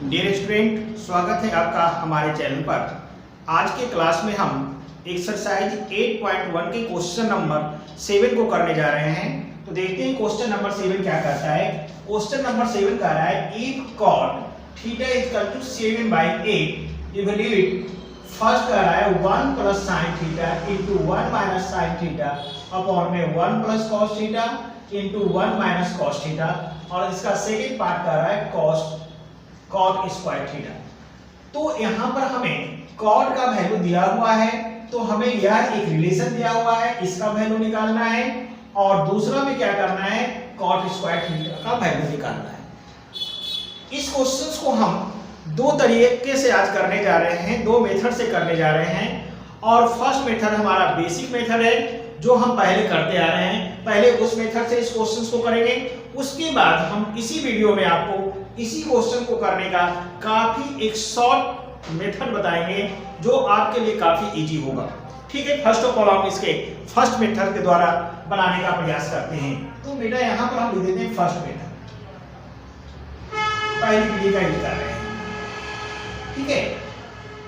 Dear student, स्वागत है आपका हमारे चैनल पर। आज के क्लास में हम एक्सरसाइज 8.1 के क्वेश्चन नंबर 7 को करने जा रहे हैं। तो देखते हैं क्वेश्चन नंबर 7 क्या कहता है। क्वेश्चन नंबर 7 कह रहा है if cot theta is equal to 7/8 evaluate. First कह रहा है 1 plus sine theta into 1 minus sine theta upon में 1 plus cos theta into 1 minus cos theta, और इसका सेकेंड पार्ट कह रहा है कॉट स्क्वायर थीटा। तो यहां पर हमें कॉट का वैल्यू दिया हुआ है, तो हमें यह एक रिलेशन दिया हुआ है, इसका वैल्यू निकालना है, और दूसरा में क्या करना है, कॉट स्क्वायर थीटा का वैल्यू निकालना है। इस क्वेश्चंस को हम दो तरीके से आज करने जा रहे हैं, दो मेथड से करने जा रहे हैं। और फर्स्ट मेथड हमारा बेसिक मेथड है जो हम पहले करते आ रहे हैं। पहले उस मेथड से इस क्वेश्चंस को करेंगे, उसके बाद हम इसी वीडियो में आपको इसी क्वेश्चन को करने का काफी एक शॉर्ट मेथड बताएंगे जो आपके लिए काफी इजी होगा। ठीक है, फर्स्ट ऑफ ऑल हम इसके फर्स्ट मेथड के द्वारा बनाने का प्रयास करते हैं। तो बेटा यहां पर हम लिख देते हैं फर्स्ट मेथड, पहली विधि का यूज कर रहे हैं। ठीक है,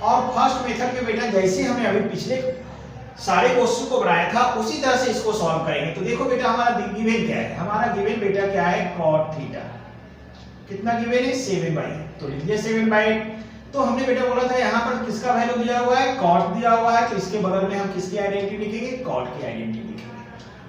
और फर्स्ट मेथड में बेटा जैसे हमने अभी पिछले सारे क्वेश्चन को बनाया था उसी तरह से इसको सॉल्व करेंगे। तो देखो बेटा हमारा गिवन क्या है, हमारा गिवन बेटा क्या है, कॉट थीटा। कितना गिवन है, 7/8। तो लिख दिया 7/8। तो हमने बेटा बोला था यहाँ पर किसका वैल्यू दिया हुआ है, कॉट दिया हुआ है, तो इसके बगल में हम किसकी आइडेंटिटी लिखेंगे, कॉट की आइडेंटिटी लिखेंगे।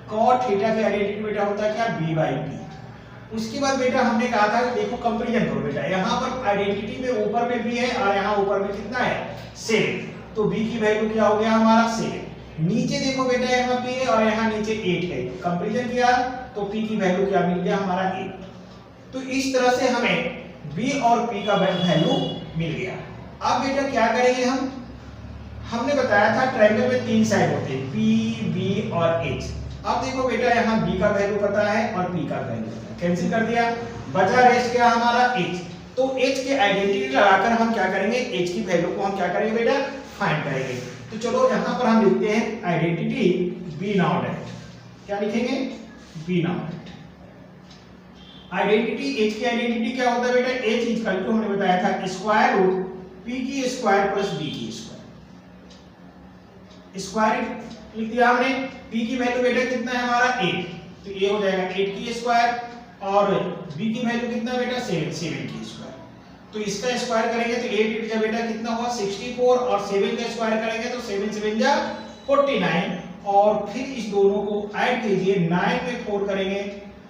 कॉट थीटा की आइडेंटिटी बेटा होता है क्या, b/p। उसके बाद बेटा हमने कहा था देखो कंपैरिजन करो बेटा, यहाँ पर आइडेंटिटी में ऊपर में b है और यहाँ ऊपर में कितना है, 7। तो b की वैल्यू क्या हो गया हमारा 7। नीचे देखो बेटा यहाँ p है और यहाँ नीचे 8 है, कंपैरिजन किया तो p की वैल्यू क्या मिल गया हमारा 8। तो इस तरह से हमें b और p का वैल्यू मिल गया। अब बेटा क्या करेंगे हमने बताया था ट्रायंगल में 3 साइड होते हैं, p b और h। अब देखो बेटा यहाँ b का वैल्यू पता है और p का वैल्यू पता है, कैंसिल कर दिया, बचा रेस्ट क्या हमारा h। तो h के आइडेंटिटी लगाकर हम क्या करेंगे, h की वैल्यू को हम क्या करेंगे बेटा, फाइंड करेंगे। तो चलो यहाँ पर हम लिखते हैं आइडेंटिटी b नॉट है, क्या लिखेंगे, b नॉट। आइडेंटिटी h की आइडेंटिटी क्या होता है बेटा, h इक्वल टू हमने बताया था स्क्वायर रूट p की स्क्वायर प्लस b की स्क्वायर। स्क्वायर लिख दिया हमने, p की वैल्यू बेटा कितना है हमारा 8, तो ये हो जाएगा 8 की स्क्वायर, और b की वैल्यू कितना बेटा 7 की स्क्वायर। तो इसका स्क्वायर करेंगे तो 8 का बेटा कितना हुआ 64, और 7 का स्क्वायर करेंगे तो 7 7 जा 49, और फिर इस दोनों को ऐड कीजिए, 9 में 4 करेंगे,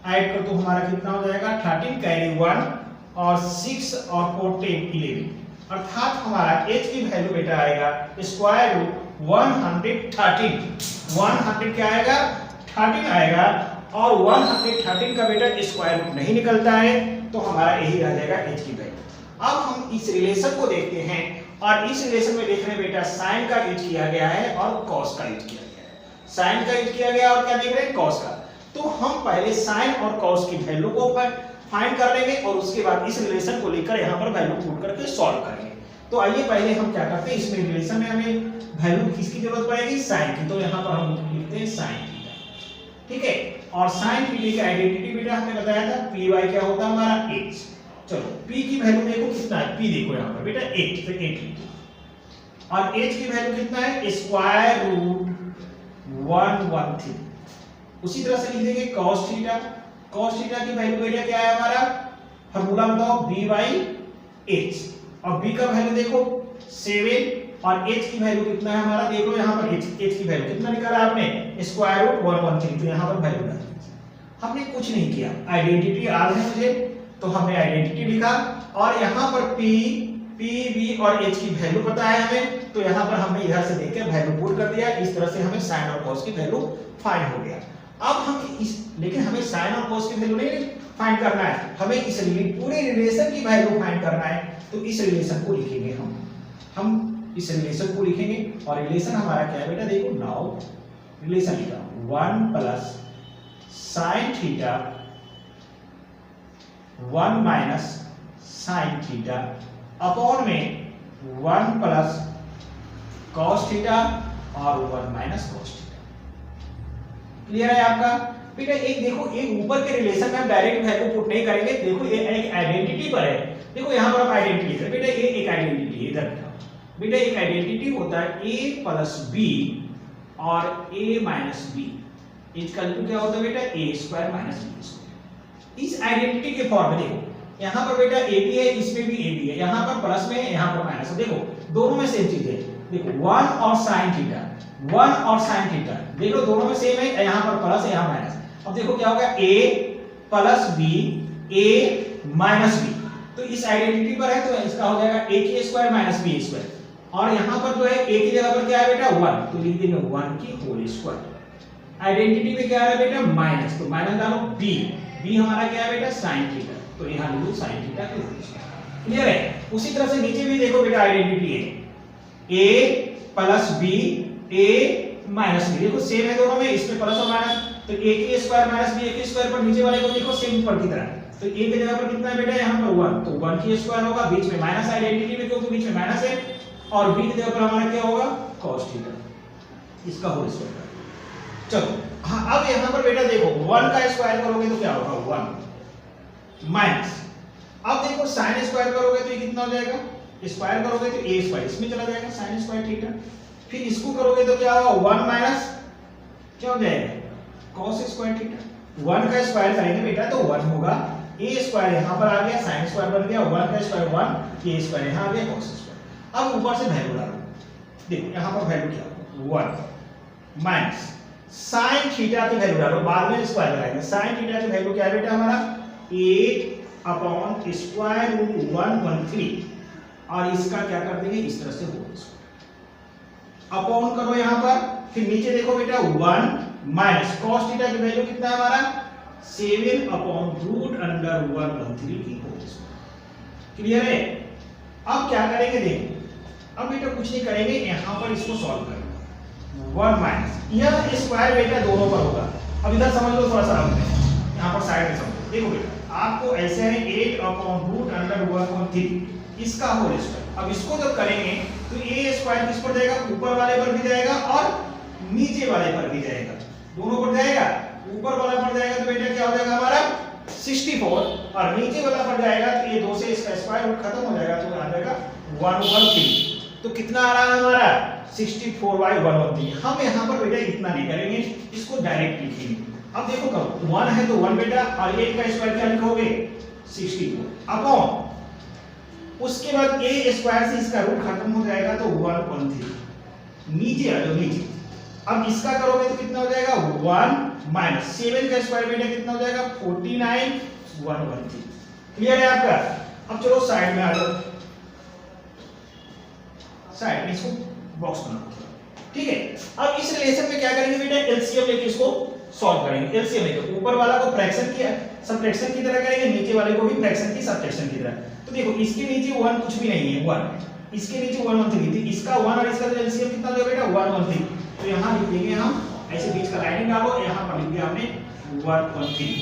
ऐड कर तो हमारा कितना हो जाएगा 13 कैरी 1, और 6 और 4 10 11, अर्थात हमारा h की वैल्यू बेटा आएगा स्क्वायर रूट 113। 100 क्या आएगा, 13 आएगा, और 113 का बेटा स्क्वायर रूट नहीं निकलता है, तो हमारा यही रह जाएगा h की वैल्यू। अब हम इस रिलेशन को देखते हैं, और इस रिलेशन में देख रहे हैं बेटा साइन का यूज किया गया है और कॉस का यूज किया गया है। साइन का यूज किया गया और क्या देख रहे हैं, कॉस का। तो हम पहले साइन और कॉस की वैल्यू को फाइंड कर लेंगे, और उसके बाद इस रिलेशन को लेकर यहाँ पर वैल्यू पुट करके सॉल्व करेंगे। तो आइए पहले हम क्या करते हैं, इसमें रिलेशन में हमें वैल्यू किसकी जरूरत पड़ेगी, साइन की। तो यहाँ पर हम लिखते हैं साइन थीटा। ठीक है, और साइन थीटा की आइडेंटिटी बेटा हमने बताया था py क्या होता है हमारा 8। चलो p की वैल्यू देखो कितना है, p देखो यहाँ पर बेटा 8, तो 8 लिखो, और h की वैल्यू कितना है, स्क्वायर रूट 113। उसी तरह से लिख देंगे cos थीटा। cos थीटा की वैल्यू बेटा क्या है हमारा, फार्मूला बताओ b/h, और b का वैल्यू देखो 7, और h की वैल्यू कितना है हमारा, देखो यहाँ पर h की वैल्यू कितना निकाला आपने, स्क्वायर रूट 113। तो यहाँ पर वैल्यू डाल दीजिए, हमने कुछ नहीं किया, आइडेंटिटी याद है मुझे, तो हमने आइडेंटिटी लिखा, और यहाँ पर p b और h की वैल्यू पता है हमें, तो यहाँ पर हमने इधर से देख के वैल्यू पुट कर दिया। इस तरह से हमें साइन और कॉस की वैल्यू फाइंड हो गया। अब हम लेकिन हमें साइन और कॉस की वैल्यू नहीं फाइंड करना है, हमें इस पूरे रिलेशन की वैल्यू फाइंड करना है। तो इस रिलेशन को लिखेंगे हम इस रिलेशन को लिखेंगे, और रिलेशन हमारा क्या है बेटा, देखो नाउ रिलेशन लिखा 1 plus sine theta 1 minus sine theta upon में 1 प्लस कॉस थीटा और 1 माइनस कॉस थीटा। क्लियर है आपका बेटा। एक देखो, एक ऊपर के रिलेशन में हम डायरेक्ट वैल्यू पुट नहीं करेंगे, देखो ये एक आइडेंटिटी पर है, देखो यहाँ पर आप आइडेंटिटी है बेटा, ये एक आइडेंटिटी है, इधर बेटा एक आइडेंटिटी होता है a प्लस b और a minus b equal to क्या होता है बेटा a square minus b square. इस आइडेंटिटी के फॉर्म में देखो यहाँ पर बेटा a भी है, इसमें भी a भी है, यहाँ पर प्लस में है, यहाँ पर माइनस है। देखो दोनों में सेम चीज है, देखो 1 और sin थीटा, 1 और sin थीटा, देखो दोनों में सेम है, यहाँ पर प्लस है, यहाँ माइनस। अब देखो क्या होगा a plus b a minus b, तो इस आइडेंटिटी पर है तो इसका हो जाएगा a की स्क्वायर माइनस b स्क्वायर, और यहाँ पर जो है a की जगह पर क्या है बेटा 1, तो लिख देंगे 1 की होल स्क्वायर। आइडेंटिटी में क्या है बेटा माइनस, तो माइनस डालो b हमारा क्या है बेटा sin थीटा, तो यहाँ लिखो sin थीटा की होल स्क्वायर। क्लियर है? उसी तरह से नीचे भी देखो बेटा आइडेंटिटी है a plus b a minus b, देखो सेम है दोनों में, इसमें प्लस और माइनस, तो a की स्क्वायर माइनस b की स्क्वायर पर नीचे वाले को देखो सेम पर की तरह, तो a की जगह पर कितना है बेटा यहाँ पर 1, तो 1 की स्क्वायर होगा, बीच में माइनस आइडेंटिटी में क्योंकि बीच में माइनस है, और b की जगह पर हमारा क्या होगा cos थीटा, इसका होल स्क्वायर। चलो हाँ, अब यहाँ पर बेटा देखो 1 का स्क्वायर करोगे तो क्या होगा 1 माइनस, अब देखो sin स्क्वायर करोगे तो ये कितना हो जाएगा, स्क्वायर करोगे तो a स्क्वायर इसमें चला जाएगा sin स्क्वायर थीटा, फिर इसको करोगे तो क्या होगा 1 माइनस क्या हो जाएगा cos स्क्वायर थीटा। 1 का स्क्वायर करेंगे बेटा तो 1 होगा, a स्क्वायर यहाँ पर आ गया, sin स्क्वायर बन गया, 1 का स्क्वायर 1, a स्क्वायर यहाँ आ गया cos स्क्वायर। अब ऊपर से वैल्यू डालो, देखो यहाँ पर वैल्यू क्या होगा 1 माइनस sin थीटा की वैल्यू डालो, बाद में स्क्वायर लगाएंगे। sin थीटा की वैल्यू क्या है बेटा हमारा 8 अपॉन स्क्वायर रूट 113, और इसका क्या कर देंगे इस तरह से होल स्क्वायर, अपॉन करो यहाँ पर, फिर नीचे देखो बेटा 1 माइनस cos थीटा की वैल्यू कितना है हमारा 7 अपॉन रूट अंडर 113 की होल स्क्वायर। क्लियर है? अब क्या करेंगे देखो, अब बेटा कुछ नहीं करेंगे, यहाँ पर इसको सॉल्व करेंगे 1 माइनस, यह स्क्वायर बेटा दोनों पर होगा। अब इधर समझ लो थोड़ा सा, यहाँ पर साइड में समझो, देखो बेटा आपको ऐसे है 8 अपॉन रूट अंडर 113 इसका होल स्क्वायर। अब इसको जब करेंगे तो a स्क्वायर किस पर जाएगा, ऊपर वाले पर भी जाएगा और नीचे वाले पर भी जाएगा, दोनों पर जाएगा। ऊपर वाला पर जाएगा तो बेटा क्या हो जाएगा हमारा 64, और नीचे वाला पर जाएगा तो ये 2 से इसका स्क्वायर रूट खत्म हो जाएगा, तो आ जाएगा 113। तो कितना आ रहा है हमारा 64/113। हम यहाँ पर बेटा इतना नहीं करेंगे, इसको डायरेक्ट लिखेंगे। अब देखो कब 1 है तो 1 बेटा, और 8 का स्क्वायर क्या लिखोगे 64 अपॉन, उसके बाद a स्क्वायर से इसका रूट खत्म हो जाएगा तो 113, नीचे आ जाओ नीचे। अब इसका करोगे तो कितना हो जाएगा 1 माइनस 7 का स्क्वायर बेटा कितना हो जाएगा 49/113। क्लियर है आपका? अब चलो साइड में आ जाओ, साइड में इसको बॉक्स बनाओ, ठीक है। अब इस रिलेशन में क्या करेंगे बेटा, एलसीएम लेके इसको सॉल्व करेंगे। एलसीएम लेके ऊपर वाला को फ्रैक्शन की सब्ट्रैक्शन की तरह करेंगे, नीचे वाले को भी फ्रैक्शन की सब्ट्रैक्शन की तरह। तो देखो इसके नीचे 1 कुछ भी नहीं है, 1 इसके नीचे 113 थी, इसका 1 और इसका एलसीएम कितना हो बेटा 113, तो यहां लिख देंगे हम ऐसे बीच का लाइनिंग डालो, यहां पर लिख दिया हमने 113।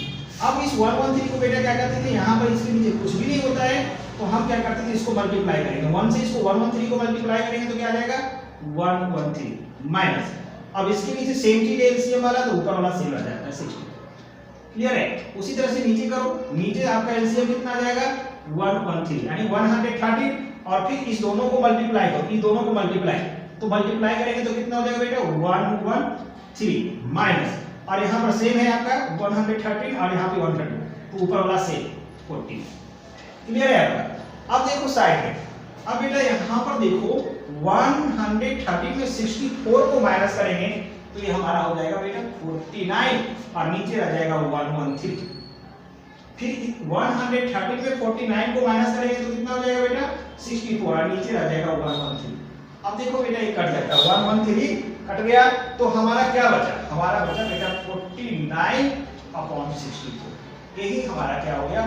अब इस 113 को बेटा क्या करते थे, यहां पर इसके नीचे कुछ भी नहीं होता है तो हम क्या करते थे इसको मल्टीप्लाई करेंगे, 1 से इसको 113 को मल्टीप्लाई करेंगे तो क्या आ जाएगा 113 माइनस, अब इसके नीचे सेम चीज एलसीएम वाला तो ऊपर वाला सेम आ जाएगा 60। क्लियर है? उसी तरह से नीचे करो, नीचे आपका एलसीएम कितना आ जाएगा 113 यानी 130, और फिर इस दोनों को मल्टीप्लाई करो, इस दोनों को मल्टीप्लाई, तो मल्टीप्लाई करेंगे तो कितना हो जाएगा बेटा 113 माइनस, और यहाँ पर सेम है आपका 113 और यहाँ पे 130, तो ऊपर वाला सेम 40। क्लियर है आपका? अब देखो साइड में, अब बेटा यहाँ पर देखो 130 में 64 को माइनस करेंगे तो ये हमारा हो जाएगा बेटा 49, और नीचे रह जाएगा 113। फिर 130 में 49 को माइनस करेंगे तो कितना हो जाएगा बेटा 64, और नीचे रह जाएगा 113। अब देखो बेटा ये कट जाता है, 113 कट गया तो हमारा क्या बचा, हमारा बचा बेटा 49/64। यही हमारा क्या हो गया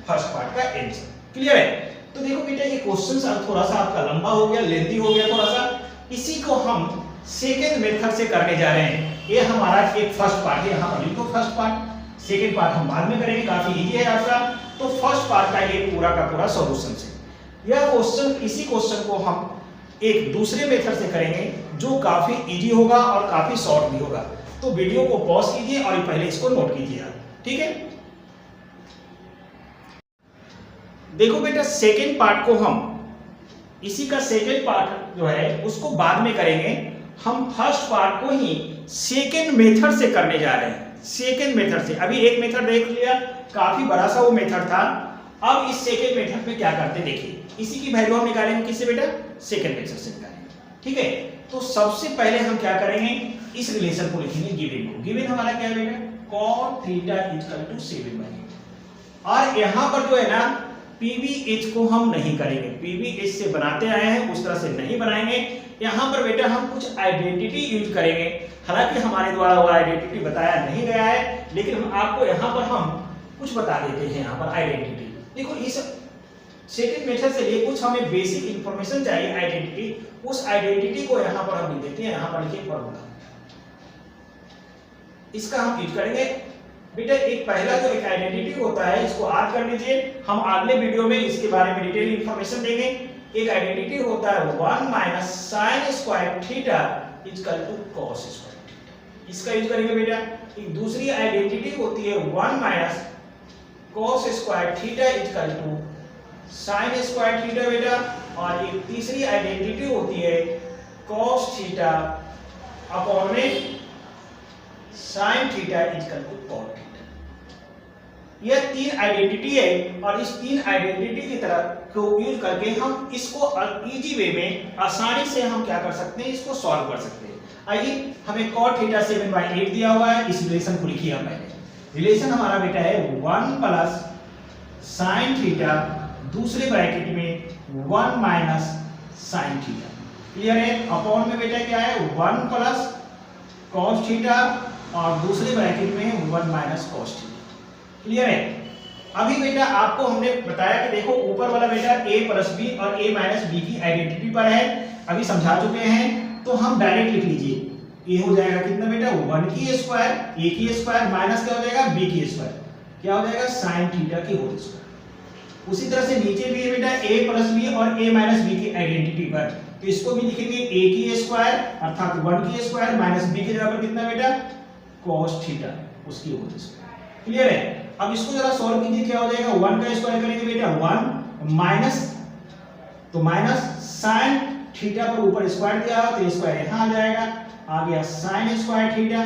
फर्स्ट पार्ट का आंसर। क्लियर है? तो देखो बेटा ये क्वेश्चन थोड़ा सा आपका लंबा हो गया, लेंथी हो गया थोड़ा सा, इसी को हम सेकेंड मेथड से करने जा रहे हैं। ये हमारा एक फर्स्ट पार्ट है, यहाँ पर लिखो फर्स्ट पार्ट, सेकेंड पार्ट हम बाद में करेंगे, काफी इजी है आपका। तो फर्स्ट पार्ट का ये पूरा का पूरा सॉल्यूशन है। यह क्वेश्चन, इसी क्वेश्चन को हम एक दूसरे मेथड से करेंगे जो काफी इजी होगा और काफी शॉर्ट भी होगा। तो वीडियो को पॉज कीजिए और पहले इसको नोट कीजिए, ठीक है। देखो बेटा सेकेंड पार्ट को हम इसी का सेकेंड पार्ट जो है उसको बाद में करेंगे। हम फर्स्ट पार्ट को ही सेकेंड मेथड से करने जा रहे हैं। सेकेंड मेथड से अभी एक मेथड देख लिया, काफी बड़ा सा वो मेथड था। अब इस सेकेंड मेथड में क्या करते देखिए, इसी की वैल्यू हम निकालेंगे किससे बेटा, सेकेंड मेथड से निकालेंगे। ठीक है, तो सबसे पहले हम क्या करेंगे, इस रिलेशन को लिखेंगे गिवन को। गिवन हमारा क्या है बेटा, cot थीटा इक्वल टू 7/8। और यहां पर जो है ना पीवीएच को हम नहीं करेंगे, पीवीएच से बनाते आए हैं उस तरह से नहीं बनाएंगे। यहां पर बेटा हम कुछ आइडेंटिटी यूज करेंगे, हालांकि हमारे द्वारा वो आइडेंटिटी बताया नहीं गया है, लेकिन हम आपको यहां पर हम कुछ बता देते हैं। यहां पर आइडेंटिटी देखो, इस सेकंड मेथड से लिए कुछ हमें बेसिक इंफॉर्मेशन चाहिए आइडेंटिटी, उस आइडेंटिटी को यहां पर हम लिख देते हैं। यहां पर लिखिए फॉर्मूला, इसका हम यूज करेंगे बेटा। एक पहला जो एक आइडेंटिटी होता है इसको याद कर लीजिए, हम अगले वीडियो में इसके बारे में डिटेल इंफॉर्मेशन देंगे। एक आइडेंटिटी होता है 1 minus sine square theta equal to cos square theta, इसका यूज करेंगे बेटा। एक दूसरी आइडेंटिटी होती है 1 minus cos square theta equal to sine square theta बेटा। और एक तीसरी आइडेंटिटी होती है कॉस थीटा अपॉन में sine theta equal to cot theta. यह तीन आइडेंटिटी है और इस तीन आइडेंटिटी की तरह को यूज करके हम इसको इजी वे में आसानी से हम क्या कर सकते हैं, इसको सॉल्व कर सकते हैं। आइए, हमें कॉट थीटा 7/8 दिया हुआ है, इस रिलेशन को लिखिए हम पहले। रिलेशन हमारा बेटा है 1 प्लस साइन थीटा, दूसरे ब्रैकेट में 1 माइनस साइन थीटा, क्लियर है। अपॉन में बेटा क्या है 1 प्लस कॉस थीटा और दूसरे ब्रैकेट में 1 माइनस कॉस थीटा, क्लियर है। अभी बेटा आपको हमने बताया कि देखो ऊपर वाला बेटा a प्लस बी और a माइनस बी की आइडेंटिटी पर है, अभी समझा चुके हैं। तो हम डायरेक्ट लिख लीजिए, a हो जाएगा कितना बेटा 1 की स्क्वायर, a की स्क्वायर माइनस क्या हो जाएगा b की स्क्वायर, क्या हो जाएगा साइन थीटा की होल स्क्वायर। उसी तरह से नीचे भी है बेटा a प्लस बी और a माइनस बी की आइडेंटिटी पर, तो इसको भी लिखेंगे a की स्क्वायर अर्थात 1 की स्क्वायर माइनस b की जगह पर कितना बेटा cos थीटा उसकी होल स्क्वायर, क्लियर है। अब इसको जरा सॉल्व कीजिए, क्या हो जाएगा 1 का स्क्वायर करेंगे बेटा 1 माइनस, तो माइनस साइन थीटा पर ऊपर स्क्वायर दिया हो तो स्क्वायर यहां आ जाएगा, आ गया साइन स्क्वायर थीटा,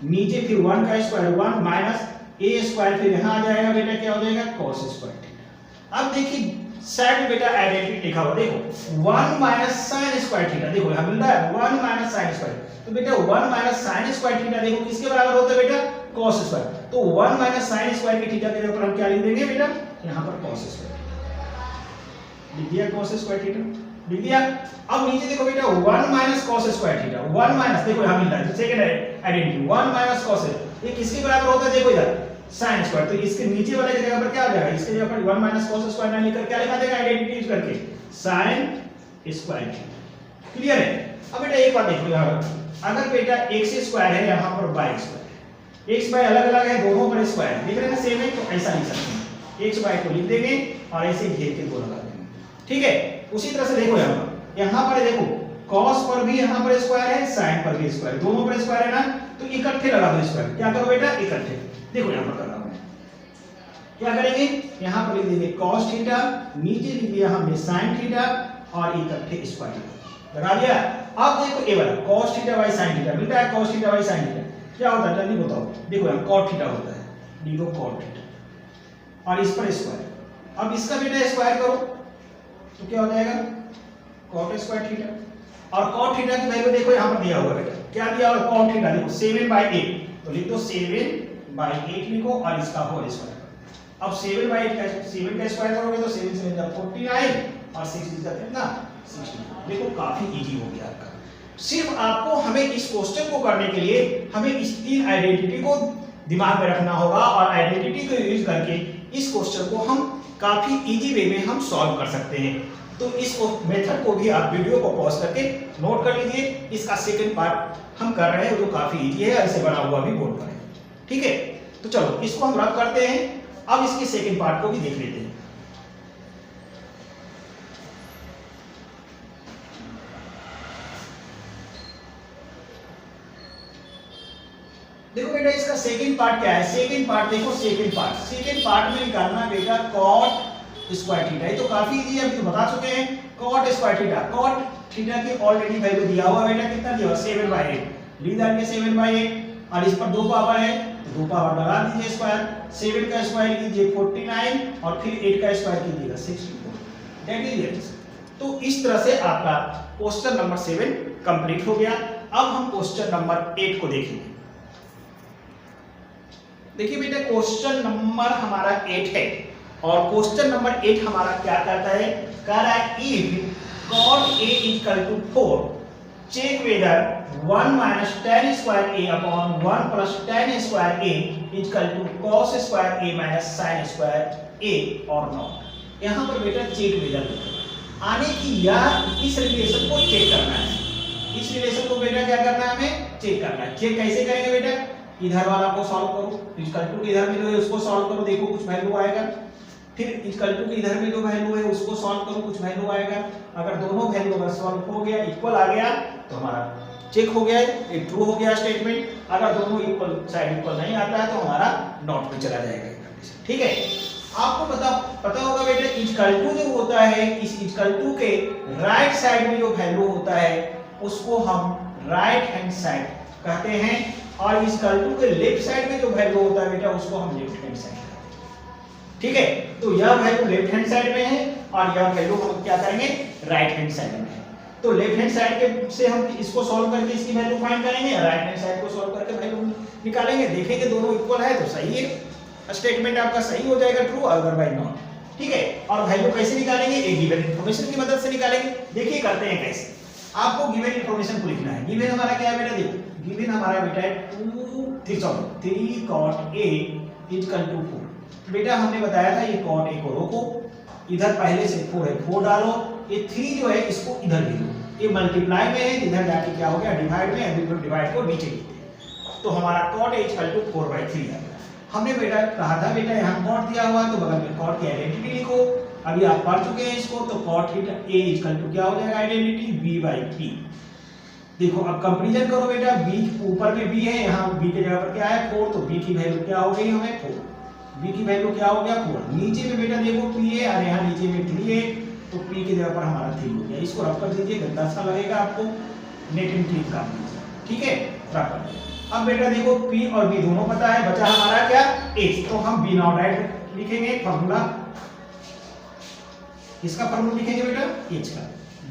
नीचे फिर 1 का स्क्वायर 1 माइनस a स्क्वायर फिर यहां आ जाएगा बेटा क्या हो जाएगा cos स्क्वायर थीटा। अब देखिए साइड में बेटा आइडेंटिटी लिखा हुआ देखो 1 माइनस साइन स्क्वायर थीटा, देखो यहां मिल रहा है 1 माइनस साइन स्क्वायर, तो बेटा 1 माइनस साइन स्क्वायर थीटा देखो किसके बराबर होता है बेटा cos स्क्वायर, तो 1 माइनस साइन स्क्वायर की थीटा के जगह पर हम क्या लिख देंगे बेटा यहां पर cos स्क्वायर लिख दिया, cos स्क्वायर थीटा लिख दिया। अब नीचे देखो बेटा 1 minus cos square theta, 1 minus देखो यहां मिल रहा है सेकंड आइडेंटिटी 1 माइनस cos, ये किसके बराबर होता है देखो इधर साइन स्क्वायर, तो इसके नीचे वाले की जगह पर क्या आ जाएगा, इसके जगह पर 1 माइनस cos स्क्वायर ना लिखकर क्या लिखा देगा आइडेंटिटी यूज करके साइन स्क्वायर थीटा, क्लियर है। अब बेटा एक बात देखो यहां पर, अगर बेटा x स्क्वायर है यहां पर y स्क्वायर है, x y अलग अलग है दोनों पर स्क्वायर लिख रहे हैं सेम है, तो ऐसा लिख सकते हैं x y को लिख देंगे और ऐसे घेर के दो लगा देंगे, ठीक है। उसी तरह से देखो यहां पर देखो cos पर भी यहां पर स्क्वायर है, sin पर भी स्क्वायर, दोनों पर स्क्वायर है ना, तो इकट्ठे लगा दो स्क्वायर, क्या करो बेटा इकट्ठे, देखो यहां पर कर रहा हूं क्या करेंगे, यहां पर लिख देंगे cos थीटा, नीचे लिख दिया हमने sin थीटा और इकट्ठे स्क्वायर लगा दिया। अब देखो ये वाला cos theta by sin theta मिलता है, cos theta by sin theta क्या होता है जल्दी बताओ, देखो यहां cot थीटा होता है, लिख दो cot थीटा और इस पर स्क्वायर, अब इसका बेटा स्क्वायर करो तो क्या हो जाएगा cot स्क्वायर थीटा, और cot थीटा की वैल्यू देखो यहां पर दिया हुआ बेटा, क्या दिया हुआ cot थीटा देखो 7/8, तो लिख दो 7/8 लिखो और इसका होल स्क्वायर। अब 7/8 का 7 का स्क्वायर करोगे तो 7 से 49 और 6 इज कितना 60, देखो काफी इजी हो गया आपका। सिर्फ आपको हमें इस क्वेश्चन को करने के लिए हमें इस तीन आइडेंटिटी को दिमाग में रखना होगा और आइडेंटिटी को यूज करके इस क्वेश्चन को हम काफी इजी वे में हम सॉल्व कर सकते हैं। तो इस मेथड को भी आप वीडियो को पॉज करके नोट कर लीजिए, इसका सेकंड पार्ट हम कर रहे हैं जो काफी इजी है, ऐसे बना हुआ भी बोर्ड पर है, ठीक है। तो चलो इसको हम रब करते हैं, अब इसके सेकंड पार्ट को भी देख लेते हैं। देखो बेटा इसका सेकंड पार्ट क्या है, सेकंड पार्ट देखो सेकंड पार्ट में निकालना बेटा cot स्क्वायर थीटा। ये तो काफी इजी है, अभी तो बता चुके हैं। Cot square theta, cot theta की ऑलरेडी वैल्यू दिया हुआ बेटा, कितना दिया हुआ 7/8, लीड आके 7/8 और इस पर 2 पावर है तो 2 पावर लगा दीजिए स्क्वायर। 7 का स्क्वायर कीजिए 49 और फिर 8 का स्क्वायर कीजिएगा 64, दैट इज इट। तो इस तरह से आपका क्वेश्चन नंबर 7 कंप्लीट हो गया। अब हम क्वेश्चन नंबर 8 को देखेंगे। देखिए बेटा क्वेश्चन नंबर हमारा 8 है और क्वेश्चन नंबर 8 हमारा क्या कहता है, कह रहा है if cot a equal to 4 check whether 1 minus tan square a upon 1 plus tan square a equal to cos square a minus sin square a or not। यहाँ पर बेटा चेक वेदर आने की या इस रिलेशन को चेक करना है। इस रिलेशन को बेटा क्या करना है, हमें चेक करना है। चेक कैसे करेंगे बेटा, इधर वाला को सॉल्व करो, इक्वल टू इधर में जो है उसको सॉल्व करो, देखो कुछ वैल्यू आएगा। फिर इक्वल टू के इधर में जो वैल्यू है उसको सॉल्व करो, कुछ वैल्यू आएगा। अगर दोनों वैल्यू अगर सॉल्व हो गया, इक्वल आ गया तो हमारा चेक हो गया, ये ट्रू हो गया स्टेटमेंट। अगर दोनों इक्वल साइड इक्वल नहीं आता है तो हमारा नॉट में चला जाएगा कंडीशन। ठीक है, आपको पता होगा बेटा इक्वल टू जो होता है, इस इक्वल टू के राइट साइड में जो वैल्यू होता है उसको हम राइट हैंड साइड कहते हैं और इस इक्वल टू के लेफ्ट साइड में जो वैल्यू होता है बेटा उसको हम लेफ्ट हैंड साइड। ठीक है, तो यह वैल्यू लेफ्ट हैंड साइड में है और यह वैल्यू हम क्या करेंगे, राइट हैंड साइड में है। तो लेफ्ट हैंड साइड के से हम इसको सॉल्व करके इसकी वैल्यू फाइंड करेंगे, राइट हैंड साइड को सॉल्व करके वैल्यू निकालेंगे। देखेंगे दोनों इक्वल है तो सही है, स्टेटमेंट आपका सही हो जाएगा, ट्रू, अदरवाइज नॉट। ठीक है, और वैल्यू कैसे निकालेंगे, एक गिवन इंफॉर्मेशन की मदद से निकालेंगे। देखिए करते हैं कैसे। आपको गिवन इंफॉर्मेशन को लिखना है। गिवन हमारा क्या है बेटा, देखो गिवन हमारा बेटा है 3 cot a इक्वल टू 4। बेटा हमने बताया था ये cot a को रोको, इधर पहले से 4 है 4 डालो, ये 3 जो है इसको इधर ले लो, ये मल्टीप्लाई में है, इधर जाके क्या हो गया डिवाइड में, अभी तो डिवाइड को नीचे लिखते तो हमारा cot a इक्वल टू 4/3 है। हमने बेटा कहा था बेटा यहाँ cot दिया हुआ तो बगल में cot की आइडेंटिटी लिखो। अभी आप पढ़ चुके हैं इसको, तो cot theta a equal to क्या हो जाएगा आइडेंटिटी b/p। देखो अब कंपैरिजन करो बेटा, b ऊपर में b है, यहाँ b के जगह पर क्या है 4, तो b की वैल्यू क्या हो गई हमें 4, b की वैल्यू क्या हो गया 4। नीचे में बेटा देखो p है और यहाँ नीचे में 3 है, तो p की जगह पर हमारा 3 हो गया। इसको रख कर दीजिए, गंदा सा लगेगा आपको, नेट एंड क्लिक कर दीजिए। ठीक है, रख कर दीजिए। अब बेटा देखो p और b दोनों पता है, बचा हमारा क्या h, तो हम b नॉट राइट लिखेंगे फार्मूला। इसका फार्मूला लिखेंगे बेटा h का,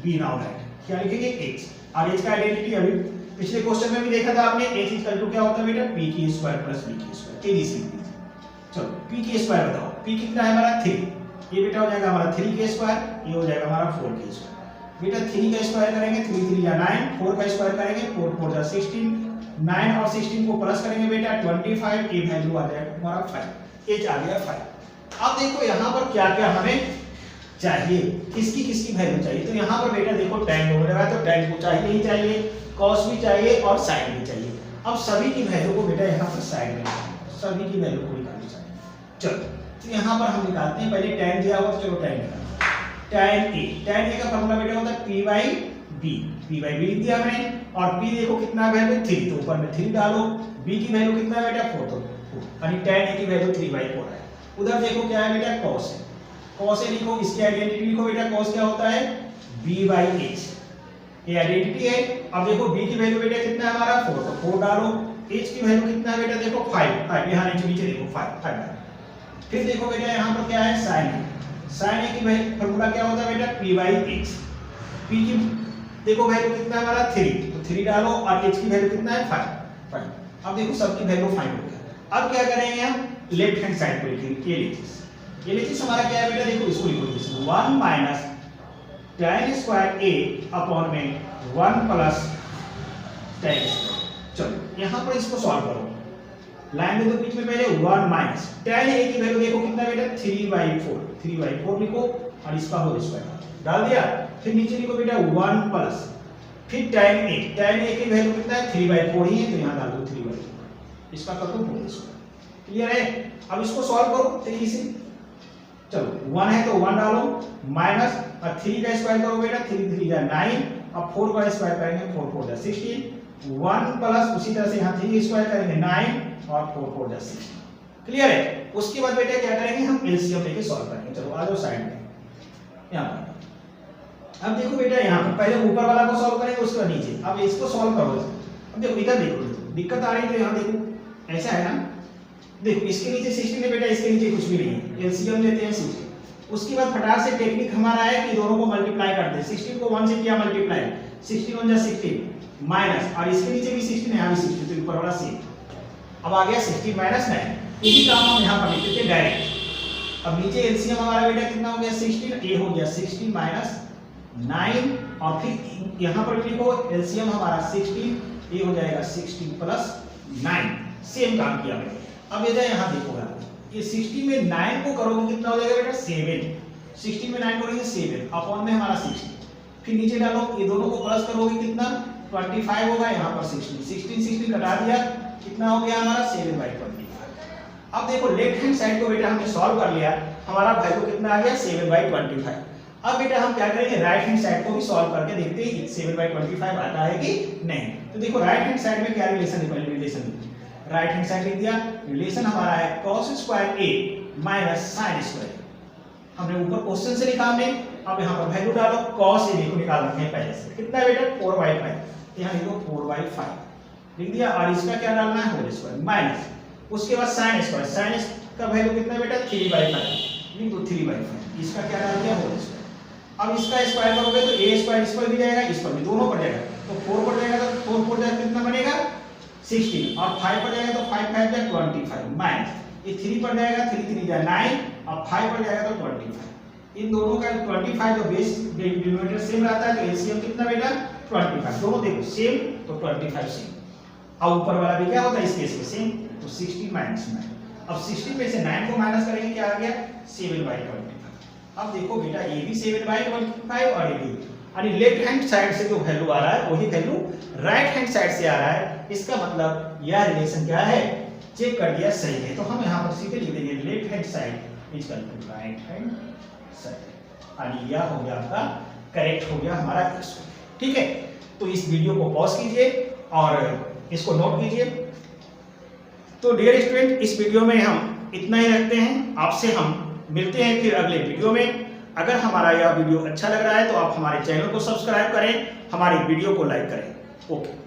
b नॉट राइट क्या लिखेंगे h, और h का आइडेंटिटी अभी पिछले क्वेश्चन में भी देखा था आपने, h इक्वल टू क्या होता है बेटा p की स्क्वायर प्लस b की स्क्वायर, एबीसी। चलो p की स्क्वायर बताओ, p कितना है हमारा 3, ये बेटा हो जाएगा हमारा 3 के स्क्वायर, ये हो जाएगा हमारा 4 के स्क्वायर। बेटा 3 का स्क्वायर करेंगे 3 3 या 9, 4 का स्क्वायर करेंगे 4 4 जा 16, 9 और 16 को प्लस करेंगे बेटा 25, ये वैल्यू आ जाएगा हमारा 5, h आ गया 5। अब देखो यहाँ पर क्या क्या हमें चाहिए, किसकी वैल्यू चाहिए, तो यहाँ पर बेटा देखो tan हो रहा है तो tan को चाहिए ही चाहिए, cos भी चाहिए और sin भी चाहिए। अब सभी की वैल्यू को बेटा यहाँ पर साइड में सभी की वैल्यू को निकालनी चाहिए। चलो तो यहाँ पर हम निकालते हैं, पहले tan दिया हुआ, चलो tan निकालते हैं। tan a का फॉर्मूला बेटा होता है p/b लिख दिया हमने, और p देखो कितना वैल्यू 3, तो ऊपर में 3 डालो, b की वैल्यू कितना है बेटा 4, तो 4 यानी tan a की वैल्यू 3/4 है। उधर देखो क्या है बेटा cos है, cos a लिखो, इसकी आइडेंटिटी लिखो बेटा, cos क्या होता है b/h, ये आइडेंटिटी है। अब देखो b की वैल्यू बेटा कितना है हमारा 4, तो 4 डालो, h की वैल्यू कितना है बेटा देखो 5 यहाँ नीचे देखो 5 डालो। फिर देखो बेटा यहाँ पर क्या है sin a की वैल्यू फॉर्मूला क्या होता है बेटा p/h, p की देखो वैल्यू कितना है हमारा 3, तो 3 डालो और h की वैल्यू कितना है 5। अब देखो सबकी वैल्यू फाइंड हो गया। अब क्या करेंगे हम लेफ्ट हैंड साइड को लिखेंगे, ये लिखिए हमारा क्या है बेटा देखो इसको लिखो, 1 minus tan square a upon में 1 प्लस tan स्क्वायर। चलो यहाँ पर इसको सॉल्व करो, लाइन में तो बीच में पहले 1 माइनस tan a की वैल्यू देखो कितना बेटा 3/4 लिखो और इसका होल स्क्वायर डाल दिया। फिर नीचे लिखो बेटा 1 प्लस फिर tan a की वैल्यू कितना है 3/4 ही है, तो यहाँ डाल दो 3/4, इसका कर दो होल स्क्वायर। क्लियर है, अब इसको सॉल्व करो तरीके से। चलो 1 है तो 1 डालो, माइनस और 3 का स्क्वायर करो बेटा 3 3 जा 9, अब 4 का स्क्वायर करेंगे 4 4 जा 16, 1 प्लस उसी तरह से यहाँ 3 स्क्वायर करेंगे 9 और 4 4 जा 16। क्लियर है, उसके बाद बेटा क्या करेंगे, हम एलसीएम लेके सॉल्व करेंगे। चलो आ जाओ साइड में यहाँ पर। अब देखो बेटा यहाँ पर पहले ऊपर वाला को सॉल्व करेंगे, उसके बाद नीचे। अब इसको सॉल्व करो। अब देखो इधर देखो, दिक्कत आ रही है तो यहाँ देखो ऐसा है ना, देखो इसके नीचे 16 है बेटा, इसके नीचे कुछ भी नहीं है, एलसीएम लेते हैं 16। उसके बाद फटाक से टेक्निक हमारा है कि दोनों को मल्टीप्लाई करते हैं। 16 को 1 से किया मल्टीप्लाई, 16 1 जा 16 माइनस, और इसके नीचे भी 16 है, यहाँ भी 16, तो ऊपर वाला सेम। अब आ गया 16 माइनस 9, यही काम हम यहाँ पर लिख देते हैं डायरेक्ट। अब नीचे एलसीएम हमारा बेटा कितना हो गया 16, ये हो गया 16 माइनस 9, और फिर यहाँ पर लिखो एलसीएम हमारा 16, ये हो जाएगा 16 प्लस 9, सेम काम किया मैंने। अब ये जाए यहाँ देखो ये 60 में 9 को करोगे कितना हो जाएगा बेटा 7, 60 में 9 करोगे 7 अपॉन में हमारा 60, फिर नीचे डालो, ये दोनों को प्लस करोगे कितना 25 होगा, यहाँ पर 16 कटा दिया, कितना हो गया हमारा 7/25। अब देखो लेफ्ट हैंड साइड को बेटा हमने सॉल्व कर लिया, हमारा वैल्यू कितना आ गया 7/25। अब बेटा हम क्या करेंगे, राइट हैंड साइड को भी सॉल्व करके देखते हैं 7/25 आता है कि नहीं। तो देखो राइट हैंड साइड में क्या रिलेशन है, पहले रिलेशन राइट हैंड साइड लिख दिया, रिलेशन हमारा है cos square a minus sin square. हमने ऊपर क्वेश्चन से लिखा हमने, अब यहाँ पर वैल्यू डालो, cos a देखो निकाल रखे हैं पहले से, कितना है बेटा 4/5, यहाँ लिखो 4/5 लिख दिया, और इसका क्या डालना है होल स्क्वायर माइनस, उसके बाद sin स्क्वायर, sin का वैल्यू कितना है बेटा 3/5, लिख दो 3/5, इसका क्या डाल दिया होल स्क्वायर। अब इसका स्क्वायर करोगे तो a स्क्वायर इस पर भी जाएगा, इस पर भी, दोनों पर जाएगा, तो 4 पर जाएगा तो 4 4 जाएगा कितना बनेगा 16, और 5 पर जाएगा तो 5 5 जा 25 माइनस, ये 3 पर जाएगा 3 3 जा 9, और 5 पर जाएगा तो 25। इन दोनों का 25 जो बेस डिनोमिनेटर सेम रहता है, तो एलसीएम कितना बेटा 25, दोनों देखो सेम तो 25 सेम। अब ऊपर वाला भी क्या होता है इस केस में सेम, तो 60 माइनस 9। अब 60 में से 9 को माइनस करेंगे, क्या आ गया 7/25। अब देखो बेटा ये भी 7/25 और ये भी, यानी लेफ्ट हैंड साइड से जो वैल्यू आ रहा है वही वैल्यू राइट हैंड साइड से आ रहा है। इसका मतलब यह रिलेशन क्या है, चेक कर दिया सही है। तो हम यहाँ पर सीधे लिख देंगे left hand side equal to right hand side, यानी यह हो गया आपका करेक्ट हो गया हमारा क्वेश्चन। ठीक है, तो इस वीडियो को पॉज कीजिए और इसको नोट कीजिए। तो डियर स्टूडेंट, इस वीडियो में हम इतना ही रखते हैं, आपसे हम मिलते हैं फिर अगले वीडियो में। अगर हमारा यह वीडियो अच्छा लग रहा है तो आप हमारे चैनल को सब्सक्राइब करें, हमारी वीडियो को लाइक करें। ओके।